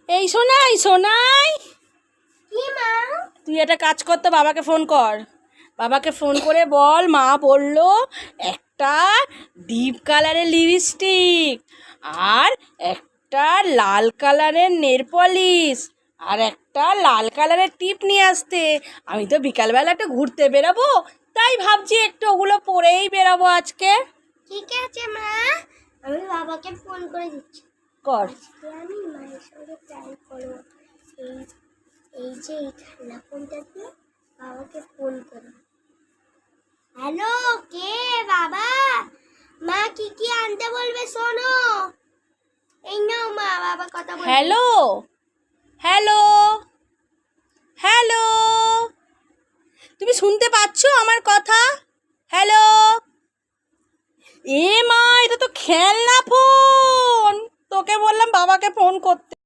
এই সোনাই সোনাই, কি মা? তুই একটা কাজ কর তো, বাবাকে ফোন কর। বাবাকে ফোন করে বল মা বললো একটা ডিপ কালারের লিপস্টিক আর একটা লাল কালারের নেল পলিশ আর একটা লাল কালারের টিপ নিয়ে আসতে। আমি তো বিকালবেলা একটু ঘুরতে বেরাবো, তাই ভাবছি একটু ওগুলো পরেই বেরাবো আজকে। ঠিক আছে মা, আমি বাবাকে ফোন করে দিচ্ছি। কর। আমি মায়ের সঙ্গে প্ল্যান করবো। এই এই যে এই ঠান্ডা ফোনটা দিয়ে বাবাকে ফোন করো। হ্যালো, কে? বাবা, মা কি কি আনতে বলবে শোনো। এই নাও মা, বাবা কথা বলবে। হ্যালো হ্যালো হ্যালো, তুমি শুনতে পাচ্ছ আমার কথা? হ্যালো। এ মা, এটা তো খেলনা ফোন, তোকে বললাম বাবাকে ফোন করতে।